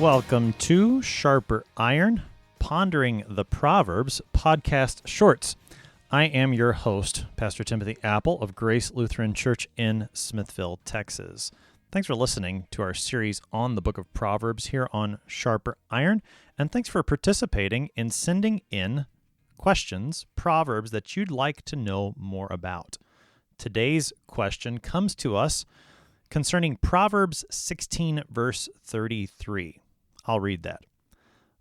Welcome to Sharper Iron, Pondering the Proverbs podcast shorts. I am your host, Pastor Timothy Appel of Grace Lutheran Church in Smithville, Texas. Thanks for listening to our series on the book of Proverbs here on Sharper Iron, and thanks for participating in sending in questions, proverbs that you'd like to know more about. Today's question comes to us concerning Proverbs 16, verse 33. I'll read that.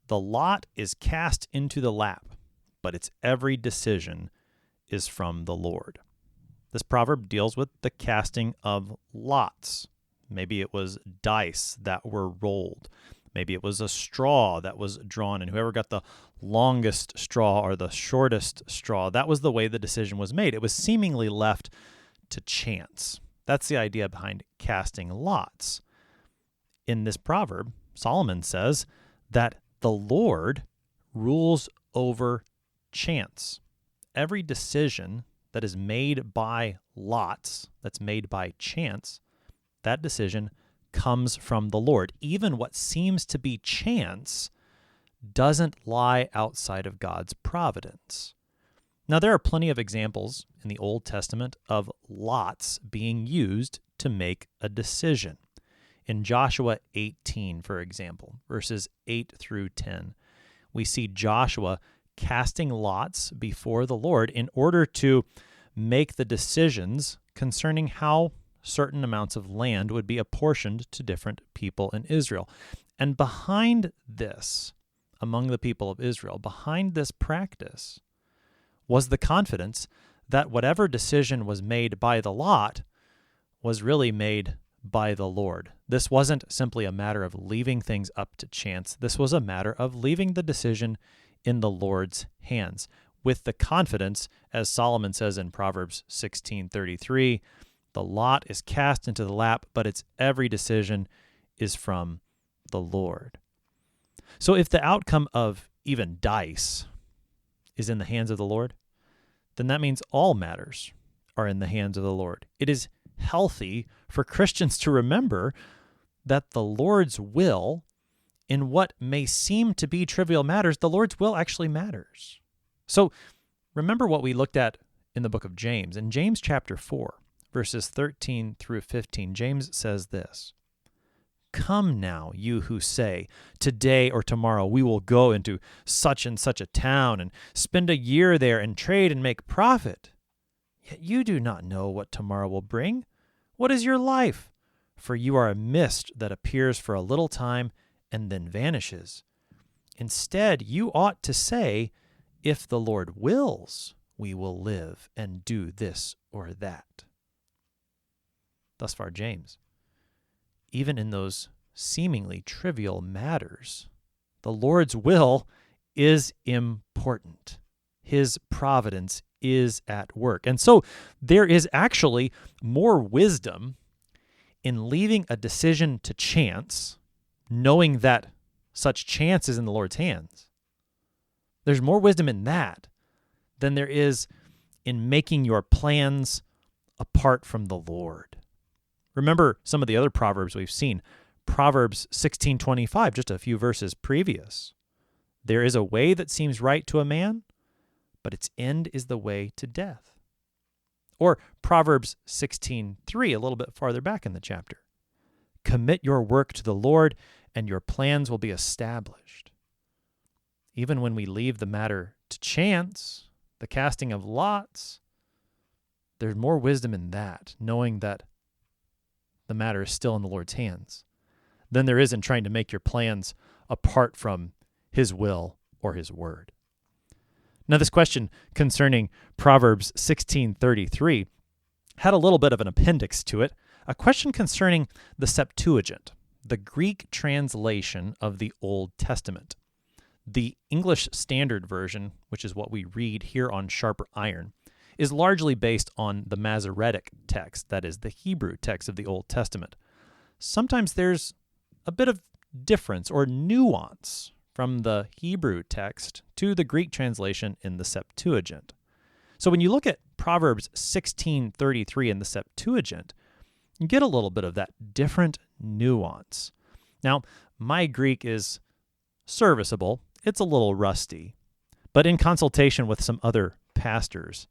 The lot is cast into the lap, but its every decision is from the Lord. This proverb deals with the casting of lots. Maybe it was dice that were rolled. Maybe it was a straw that was drawn, and whoever got the longest straw or the shortest straw, that was the way the decision was made. It was seemingly left to chance. That's the idea behind casting lots. In this proverb, Solomon says that the Lord rules over chance. Every decision that is made by lots, that's made by chance, that decision comes from the Lord. Even what seems to be chance doesn't lie outside of God's providence. Now, there are plenty of examples in the Old Testament of lots being used to make a decision. In Joshua 18, for example, verses 8 through 10, we see Joshua casting lots before the Lord in order to make the decisions concerning how certain amounts of land would be apportioned to different people in Israel. And behind this, among the people of Israel, behind this practice was the confidence that whatever decision was made by the lot was really made by the Lord. This wasn't simply a matter of leaving things up to chance. This was a matter of leaving the decision in the Lord's hands, with the confidence, as Solomon says in Proverbs 16:33, the lot is cast into the lap, but its every decision is from the Lord. So if the outcome of even dice is in the hands of the Lord, then that means all matters are in the hands of the Lord. It is healthy for Christians to remember that the Lord's will, in what may seem to be trivial matters, the Lord's will actually matters. So remember what we looked at in the book of James. In James chapter 4, verses 13 through 15, James says this, "Come now, you who say, today or tomorrow we will go into such and such a town and spend a year there and trade and make profit. Yet you do not know what tomorrow will bring. What is your life? For you are a mist that appears for a little time and then vanishes. Instead, you ought to say, if the Lord wills, we will live and do this or that." Thus far, James. Even in those seemingly trivial matters, the Lord's will is important. His providence is at work. And so there is actually more wisdom in leaving a decision to chance, knowing that such chance is in the Lord's hands. There's more wisdom in that than there is in making your plans apart from the Lord. Remember some of the other proverbs we've seen. Proverbs 16:25, just a few verses previous. There is a way that seems right to a man, but its end is the way to death. Or Proverbs 16:3, a little bit farther back in the chapter. Commit your work to the Lord, and your plans will be established. Even when we leave the matter to chance, the casting of lots, there's more wisdom in that, knowing that the matter is still in the Lord's hands, than there is in trying to make your plans apart from His will or His word. Now, this question concerning Proverbs 16:33 had a little bit of an appendix to it, a question concerning the Septuagint, the Greek translation of the Old Testament. The English Standard Version, which is what we read here on Sharper Iron, is largely based on the Masoretic text, that is, the Hebrew text of the Old Testament. Sometimes there's a bit of difference or nuance from the Hebrew text to the Greek translation in the Septuagint. So when you look at Proverbs 16:33 in the Septuagint, you get a little bit of that different nuance. Now, my Greek is serviceable. It's a little rusty. But in consultation with some other pastors,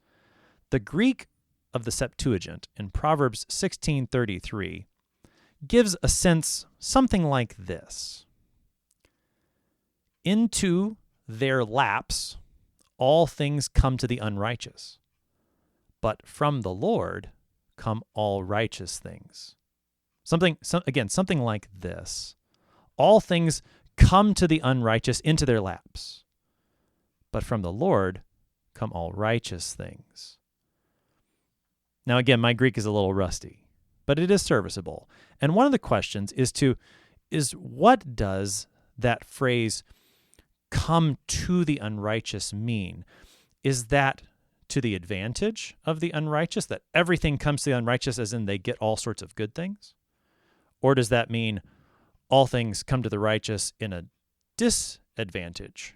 the Greek of the Septuagint in Proverbs 16:33 gives a sense something like this. Into their laps all things come to the unrighteous, but from the Lord come all righteous things. Something like this. All things come to the unrighteous into their laps, but from the Lord come all righteous things. Now again, my Greek is a little rusty, but it is serviceable. And one of the questions is what does that phrase come to the unrighteous mean? Is that to the advantage of the unrighteous, that everything comes to the unrighteous as in they get all sorts of good things? Or does that mean all things come to the righteous in a disadvantage?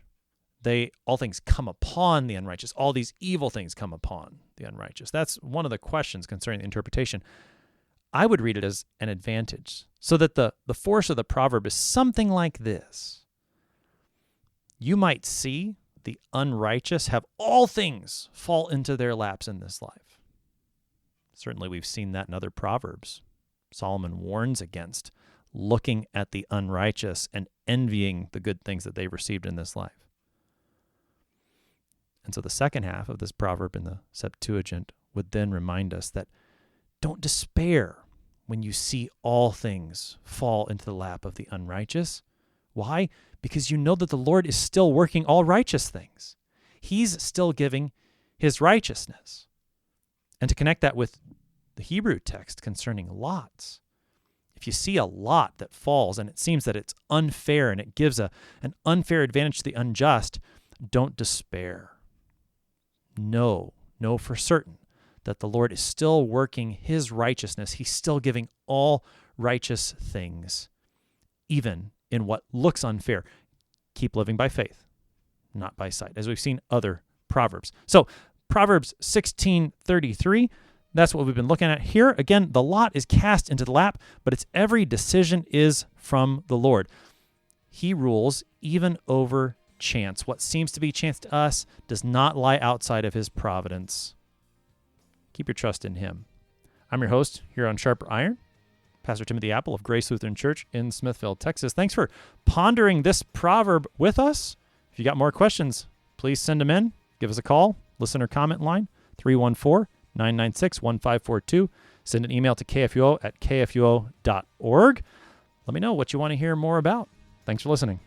All things come upon the unrighteous. All these evil things come upon the unrighteous. That's one of the questions concerning the interpretation. I would read it as an advantage, so that the force of the proverb is something like this. You might see the unrighteous have all things fall into their laps in this life. Certainly we've seen that in other proverbs. Solomon warns against looking at the unrighteous and envying the good things that they've received in this life. And so the second half of this proverb in the Septuagint would then remind us that don't despair when you see all things fall into the lap of the unrighteous. Why? Because you know that the Lord is still working all righteous things. He's still giving his righteousness. And to connect that with the Hebrew text concerning lots, if you see a lot that falls and it seems that it's unfair and it gives an unfair advantage to the unjust, don't despair. Know for certain that the Lord is still working his righteousness. He's still giving all righteous things, even in what looks unfair. Keep living by faith, not by sight, as we've seen other proverbs. So Proverbs 16:33, that's what we've been looking at here. Again, the lot is cast into the lap, but its every decision is from the Lord. He rules even over chance. What seems to be chance to us does not lie outside of his providence. Keep your trust in him. I'm your host here on Sharper Iron, Pastor Timothy Appel of Grace Lutheran Church in Smithville, Texas. Thanks for pondering this proverb with us. If you got more questions, please send them in. Give us a call, listener comment line, 314-996-1542. Send an email to kfuo@kfuo.org. Let me know what you want to hear more about. Thanks for listening.